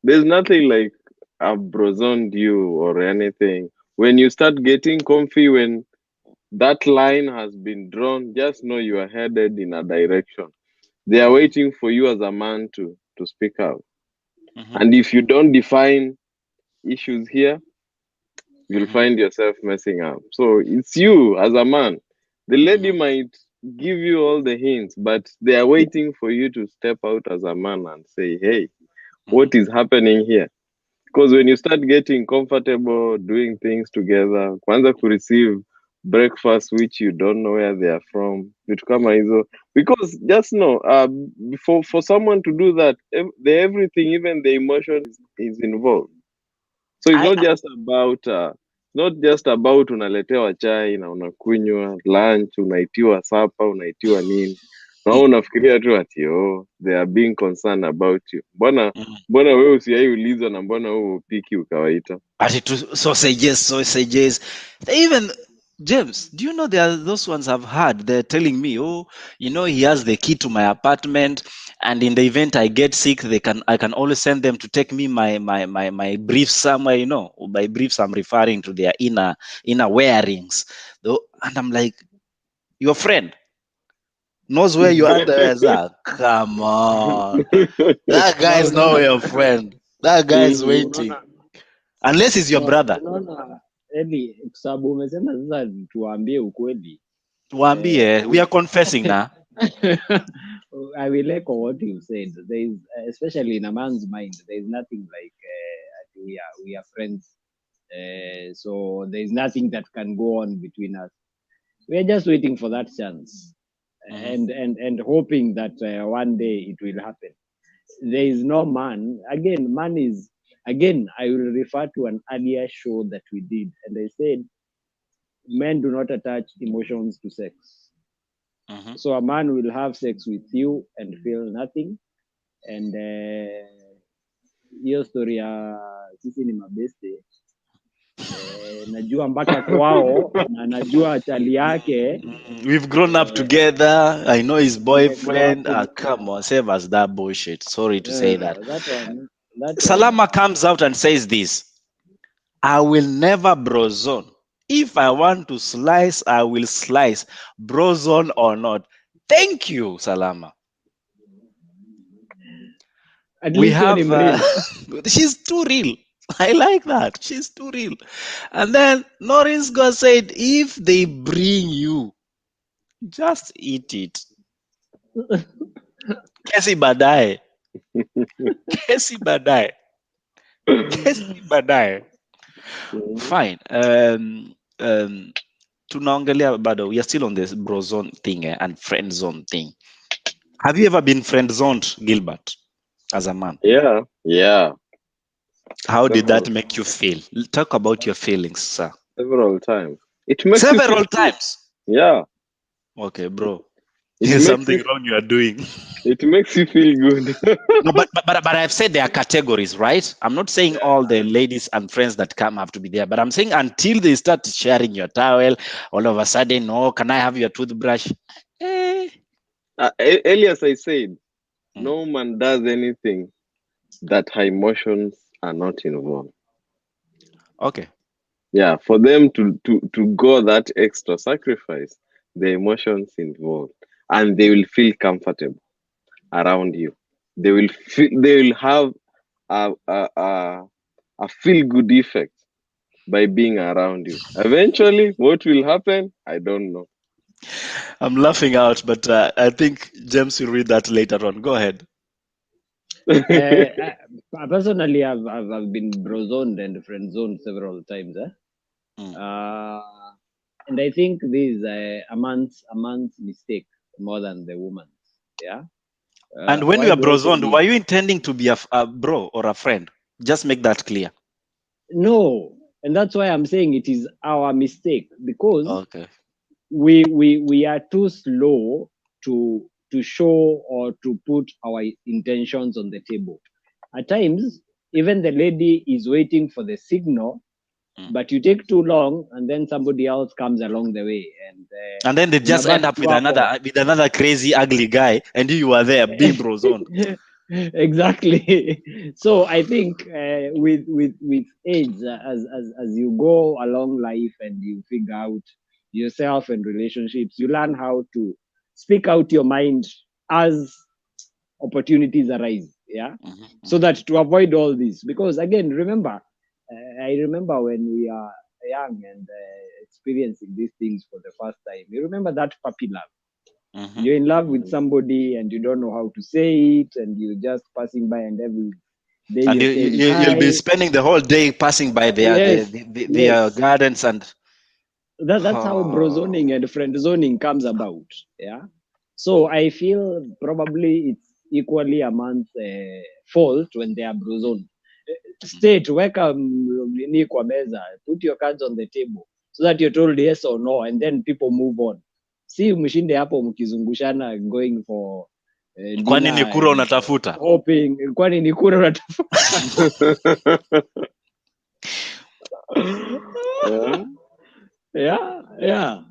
there's nothing like I've brozoned you or anything. When you start getting comfy, when that line has been drawn, just know you are headed in a direction. They are waiting for you as a man to speak out. And if you don't define issues here, you'll find yourself messing up. So it's you as a man. The lady might give you all the hints, but they are waiting for you to step out as a man and say, hey, what is happening here? Because when you start getting comfortable doing things together, kwanza to receive breakfast which you don't know where they are from, because just know, for someone to do that, everything, even the emotion is involved. So it's not just about unaletewa chai na unakunywa lunch, unaitiwa sapa, unaitiwa nini, na unafikiria tu ati they are being concerned about you. Mbona wewe usiaiulizwa na mbona wewe upiki ukawaita? Ati sausages. Even James, do you know there are those ones I've heard? They're telling me, he has the key to my apartment, and in the event I get sick, I can always send them to take me my briefs somewhere. By briefs I'm referring to their inner wearings. And I'm like, your friend knows where your underwears are. Come on, that guy is not your friend. That guy is waiting. Unless it's your brother. Eli, kwa sababu umesema sasa tuambie ukweli. Tuambie, we are confessing now. I will echo what you said. There is, especially in a man's mind, there is nothing like we are friends. So there is nothing that can go on between us. We are just waiting for that chance, and hoping that one day it will happen. There is no man. Again, man is. Again, I will refer to an earlier show that we did, and I said, men do not attach emotions to sex. So a man will have sex with you and feel nothing, and hiyo story ya sisi ni mabeste, najua mpaka kwao na najua chali yake. We've grown up together. I know his boyfriend. Come on, save us that bullshit. Sorry to say that. That one. Salama comes out and says this. I will never brozone. If I want to slice, I will slice, brozone or not. Thank you, Salama. At We least when have, him real. she's too real. I like that. She's too real. And then Norris God said, if they bring you, just eat it. Kesi badai. Kesi badai. Kesi badai. Fine. Tunaongelea bado, we are still on this bro zone thing and friend zone thing. Have you ever been friend zoned, Gilbert, as a man? Yeah. How did that Several, make you feel? Talk about your feelings, sir. several times. It makes you Several feel good. times. Yeah. Okay, bro. It There's makes something you. wrong you are doing. It makes you feel good. No, but I've said there are categories, right? I'm not saying all the ladies and friends that come have to be there, but I'm saying until they start sharing your towel, all of a sudden, oh, can I have your toothbrush? Eh. Elias, I said, Mm. no man does anything that her emotions are not involved. Okay. Yeah, for them to go that extra sacrifice, the emotions involved, and they will feel comfortable around you. They will have a feel good effect by being around you. Eventually, what will happen? I don't know. I'm laughing out, but I think James will read that later on. Go ahead. Personally, I've been bro zoned and friend zoned several times. Mm. And I think this is a man's mistake more than the woman's. Yeah. And when Why you are do I say brozoned, this? were you intending to be a bro or a friend? Just make that clear. No, and that's why I'm saying it is our mistake, because Okay. we are too slow to show or to put our intentions on the table. At times, even the lady is waiting for the signal, but you take too long, and then somebody else comes along the way, And then they just end up with another crazy, ugly guy, and you are there being brozoned. Exactly. So I think with age, as you go along life and you figure out yourself and relationships, you learn how to speak out your mind as opportunities arise. Yeah. So that to avoid all this, because again, remember, I remember when we are young and experiencing these things for the first time. You remember that puppy love. You're in love with somebody and you don't know how to say it, and you're just passing by, and every day And you're saying you'll be hi. spending the whole day passing by their Yes. gardens, and That's how bro zoning and friend zoning comes about. Yeah. So I feel probably it's equally a man's fault when they are bro zoned. State, welcome, kwa meza, put your cards on the table so that you're told yes or no, and then people move on. Si mshinde hapo mkizungushana going for kwani dinner ni kura and unatafuta? hoping, kwani ni kura unatafuta? Yeah.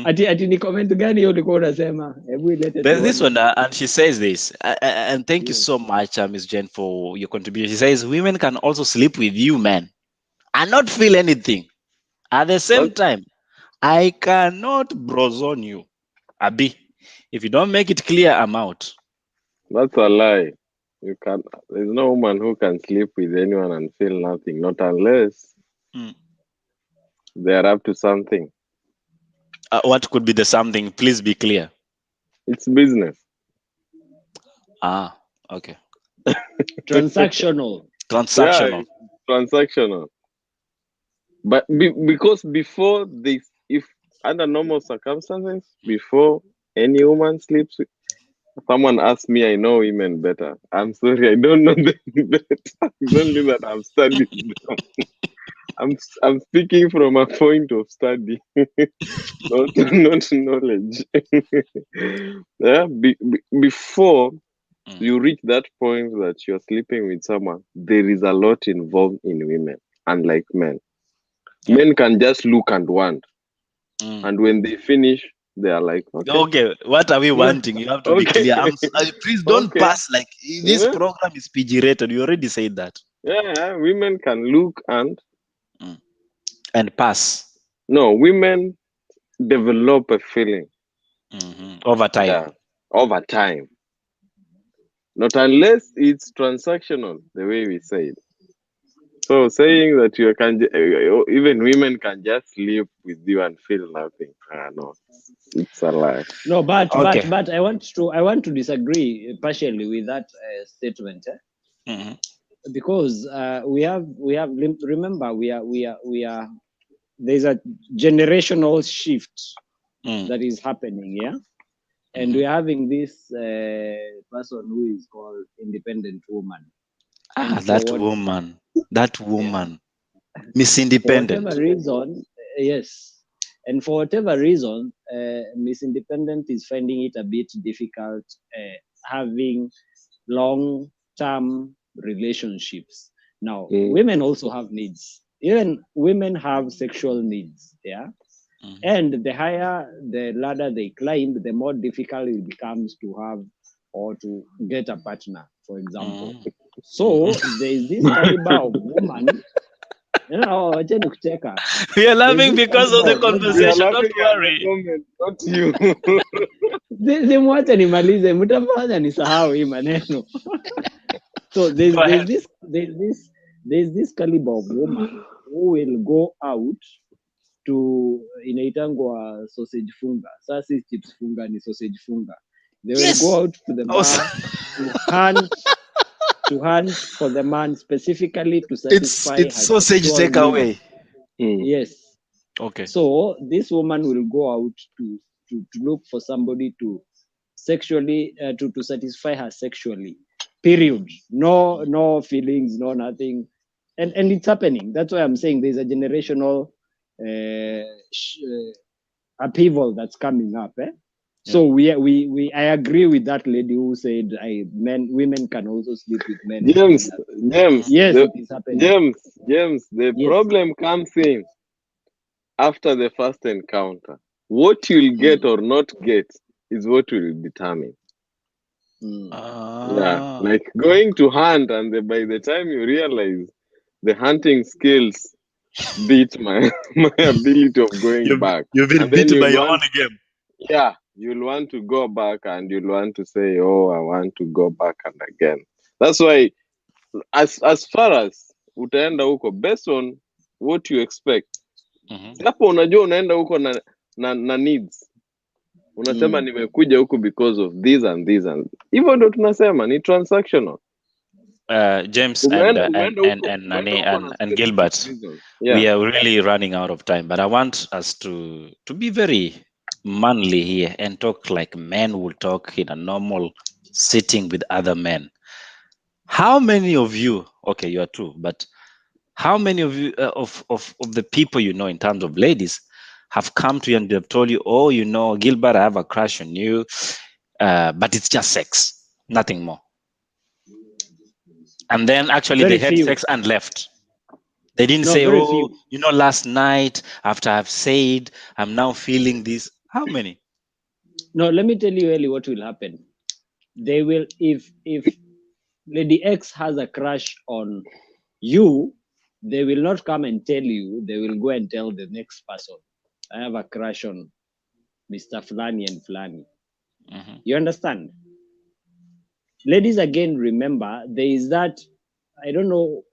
Ati ni comment gani hiyo ulikuwa unasema? Hebu ilete There's this tuone. one, and she says this, and thank you so much, Miss Jen, for your contribution. She says women can also sleep with you, men, and not feel anything. At the same time, I cannot brozone you. Abi, if you don't make it clear, I'm out. That's a lie. You can. There's no woman who can sleep with anyone and feel nothing, not unless they are up to something. What could be the something? Please be clear. It's business. Okay. Transactional. Transactional. Yeah, transactional. But because before this, if under normal circumstances, before any woman sleeps with someone asks me, I know women better. I'm sorry, I don't know them better. It's only that I've studied them. I'm speaking from a point of study, not knowledge. Yeah, before you reach that point that you're sleeping with someone, there is a lot involved in women, unlike men. Yep. Men can just look and want, and when they finish, they are like, okay, what are we wanting? You have to be clear. Please don't pass like this program is PG rated. You already said that. Yeah, women can look and and pass No, women develop a feeling. over time. Yeah, over time. Not unless it's transactional, the way we say it. So saying that you can, even women can just live with you and feel nothing. No, it's a lie. No, but Okay. I want to disagree partially with that statement, because we have remember we are there's a generational shift that is happening, yeah, and we're having this person who is called independent woman. And That woman, Miss Independent. For whatever reason, yes. And for whatever reason, Miss Independent is finding it a bit difficult having long-term relationships. Now, women also have needs. Even women have sexual needs, yeah? And the higher the ladder they climb, the more difficult it becomes to have or to get a partner, for example. So there is this caliber of woman. You know, wacheni kucheka. We are laughing There's this because of the caliber woman. We are conversation. Don't laughing at the worry. comment, not you. Simwache nimalize, mtafanya nisahau hii maneno. So there's Go ahead. this caliber of woman who will go out to inaitangwa sausage funga. Sasa si chips funga ni sausage funga. They will go out to the bar to hunt for the man specifically to satisfy It's her sausage sexual takeaway. needs. Yes. Okay. So this woman will go out to look for somebody to sexually to satisfy her sexually. Period. No feelings, no nothing, and it's happening. That's why I'm saying there's a generational upheaval that's coming up. So we I agree with that lady who said women can also sleep with men. James, Yes, it is happening. James, the problem comes in after the first encounter. What you'll get or not get is what will determine. Yeah, like going to hunt, and by the time you realize the hunting skills beat my ability of going back. You've been And then beaten by you'll your own game. Yeah, you'll want to go back and you'll want to say, "Oh, I want to go back and again." That's why, as far as utaenda huko based on what you expect. Hapo unajua unaenda huko na needs. Unasema nimekuja huku because of this and this and hivyo ndo tunasema ni transactional. James and Gilbert, we are really running out of time, but I want us to be very manly here and talk like men will talk in a normal sitting with other men. How many of you, okay, you are two, but how many of you of the people you know in terms of ladies have come to you and they've told you, oh, you know, Gilbert, I have a crush on you, but it's just sex, nothing more. And then actually they had sex and left. They didn't say, oh, you know, last night after I've said, I'm now feeling this. How many? No, let me tell you, Ellie, what will happen. They will, if Lady X has a crush on you, they will not come and tell you. They will go and tell the next person, I have a crush on Mr. Fulani and Fulani. You understand? Ladies, again, remember, there is that, I don't know,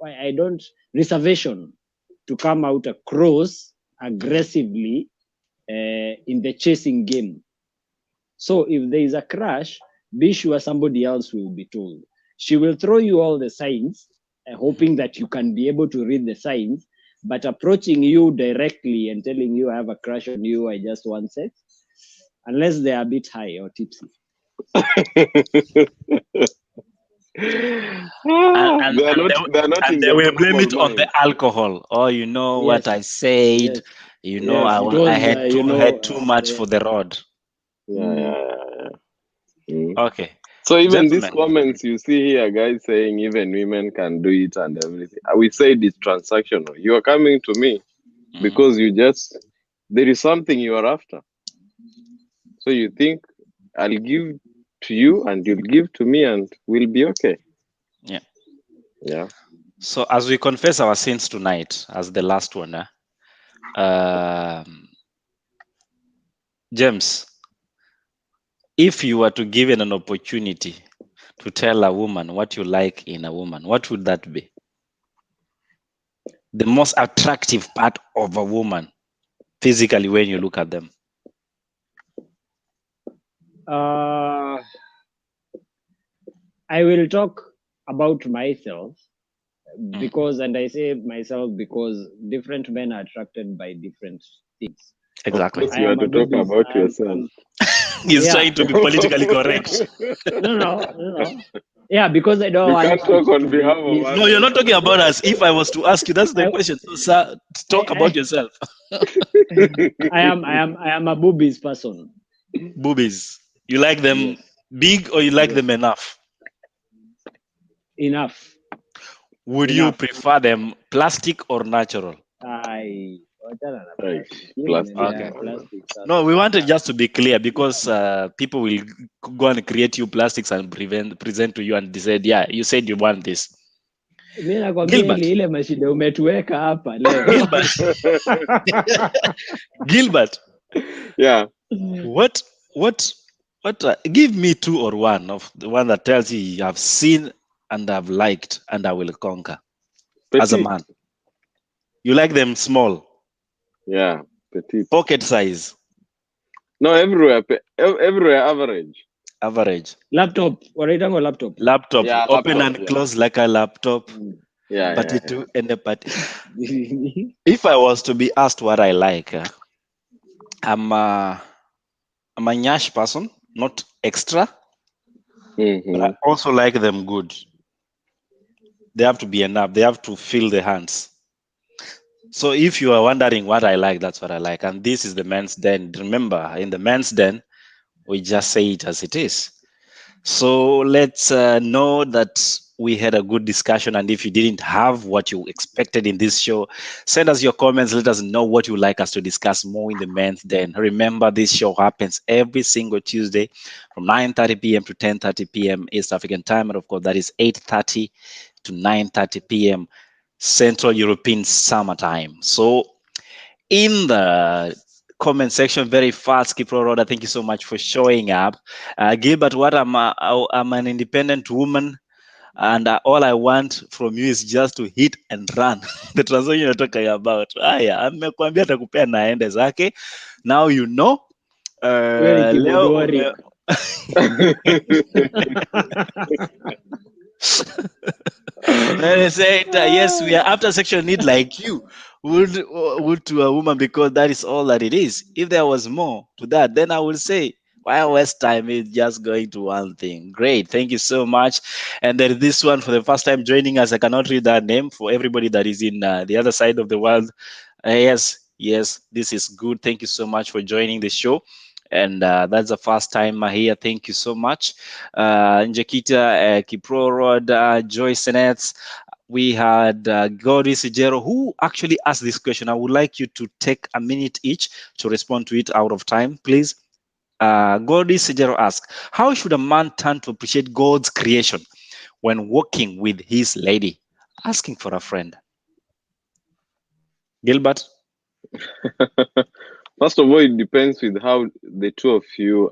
reservation to come out across aggressively in the chasing game. So if there is a crush, be sure somebody else will be told. She will throw you all the signs, hoping that you can be able to read the signs, but approaching you directly and telling you, I have a crush on you, I just want sex, unless they are a bit high or tipsy. And they will blame it on the alcohol. Oh, you know what I said. You know, I had too much for the road. Okay. So even these comments you see here, guys saying even women can do it and everything. We said it's transactional. You are coming to me because there is something you are after. So you think I'll give to you and you'll give to me and we'll be okay. Yeah. So as we confess our sins tonight, as the last one, James, if you were to given an opportunity to tell a woman what you like in a woman, what would that be? The most attractive part of a woman, physically, when you look at them. I will talk about myself because, and I say myself because different men are attracted by different things. Exactly. Of course, you have to talk about yourself. He's Yeah. trying to be politically correct. No. Yeah, because I don't You want can't talk on to be behalf of mis- others. No, you're not talking about us. If I was to ask you, that's the I- question. So, sir, talk I- about yourself. I am a boobies person. Boobies. You like them Yes. big or you like Yes. them enough? Enough. Would you prefer them plastic or natural? I Right. Plastic. Okay. plastic. No, we wanted just to be clear because people will go and create you plastics and present to you and decide, yeah, you said you want this. Mimi nakwambia Gilbert. ile mashida umetuweka hapa leo. Gilbert. Yeah. What? Give me two or one of the one that tells you have seen and have liked and I will conquer. As a Petite. man, you like them small, Yeah. Petite. pocket size, No, everywhere average. average. Laptop. Wanaitanga laptop. Laptop, Yeah, open laptop, and close like a laptop. Yeah. But Yeah, it do end up at. If I was to be asked what I like, I'm a nyash person, not extra, but I also like them good. They have to be enough. They have to fill the hands. So if you are wondering what I like, that's what I like. And this is the men's den. Remember, in the men's den, we just say it as it is. So let's know that we had a good discussion. And if you didn't have what you expected in this show, send us your comments. Let us know what you like us to discuss more in the men's den. Remember, this show happens every single Tuesday from 9:30 p.m. to 10:30 p.m. East African time. And of course, that is 8:30 to 9:30 p.m. Central European Summer Time. So in the comment section very fast, Kipro Roda, thank you so much for showing up. Gilbert, what I'm an independent woman and all I want from you is just to hit and run. The transaction you're talking about. Aya, amekwambia atakupea naende zake. Now you know. Leo They said, yes, we are after sexual need like you would to a woman because that is all that it is. If there was more to that, then I would say, why waste time? It's just going to one thing. Great. Thank you so much. And there is this one for the first time joining us. I cannot read that name for everybody that is in the other side of the world. Yes, this is good. Thank you so much for joining the show. And that's the first time here. Thank you so much. Njakita, Kipro Rod, Joyce Nets. We had Godi Sijero, who actually asked this question. I would like you to take a minute each to respond to it out of time, please. Godi Sijero asked, how should a man turn to appreciate God's creation when walking with his lady? Asking for a friend. Gilbert? First of all, it depends with how the two of you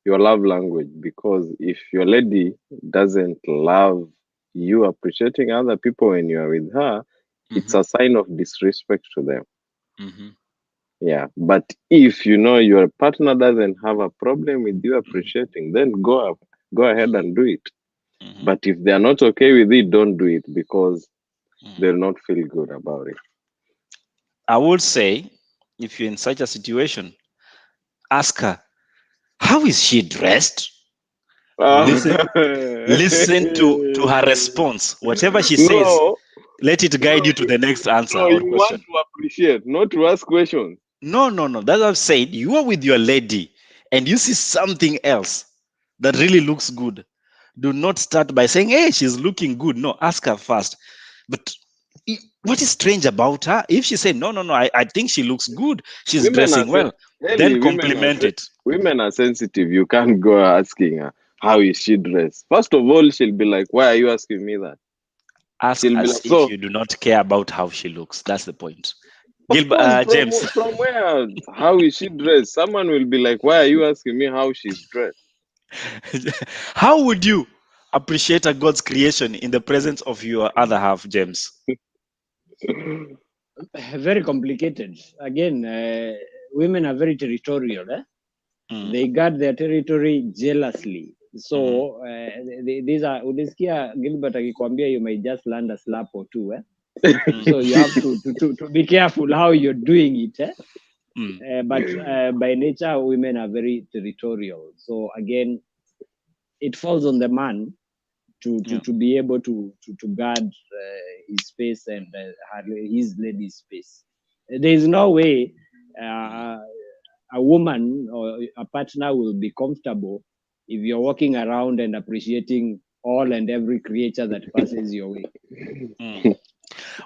your love language, because if your lady doesn't love you appreciating other people when you are with her, it's a sign of disrespect to them. Yeah, but if you know your partner doesn't have a problem with you appreciating, then go ahead and do it. But if they are not okay with it, don't do it, because they'll not feel good about it. I would say, if you're in such a situation, ask her, how is she dressed? Listen to her response. Whatever she says, let it guide you to the next answer. No, or you question. want to appreciate, not to ask questions. No. That's what I've said. You are with your lady and you see something else that really looks good. Do not start by saying, hey, she's looking good. No, ask her first. But what is strange about her? If she said, no, I think she looks good, she's dressing well, then compliment it. Women are sensitive. You can't go asking her, how is she dressed? First of all, she'll be like, why are you asking me that? Ask She'll be as like, if you do not care about how she looks. That's the point. Gilbert, course, James. from where? How is she dressed? Someone will be like, why are you asking me how she's dressed? How would you appreciate a God's creation in the presence of your other half, James? Very complicated. Again, women are very territorial. They guard their territory jealously. So these are unasikia Gilbert akikwambia you might just land a slap or two. So you have to be careful how you're doing it. But by nature, women are very territorial. So again, it falls on the man to be able to guard his space and his lady's space. There is no way a woman or a partner will be comfortable if you're walking around and appreciating all and every creature that passes your way.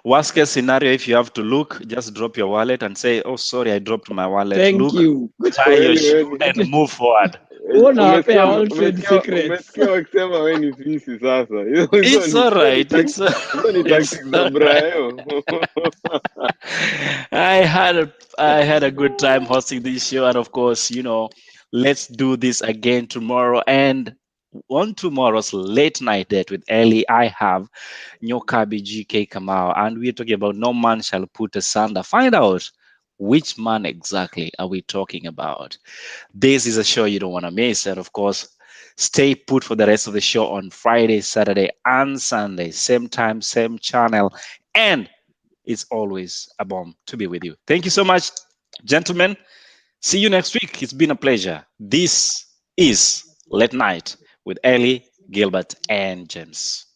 Worst case scenario, if you have to look, just drop your wallet and say, "Oh, sorry, I dropped my wallet." Thank look, you. tie your shoe and move forward. Unawapea all trade secrets. Umesikia wakisema we ni fisi sasa. It's all right. Hizo ni tactics za Brayo. I had a good time hosting this show, and of course, let's do this again tomorrow. And on tomorrow's late night date with Ellie, I have Nyokabi GK Kamau, and we're talking about no man shall put asunder. Find out which man exactly are we talking about. This is a show you don't want to miss, and of course, stay put for the rest of the show on Friday, Saturday, and Sunday, same time, same channel, and it's always a bomb to be with you. Thank you so much, gentlemen. See you next week. It's been a pleasure. This is Late Night with Ellie, Gilbert, and James.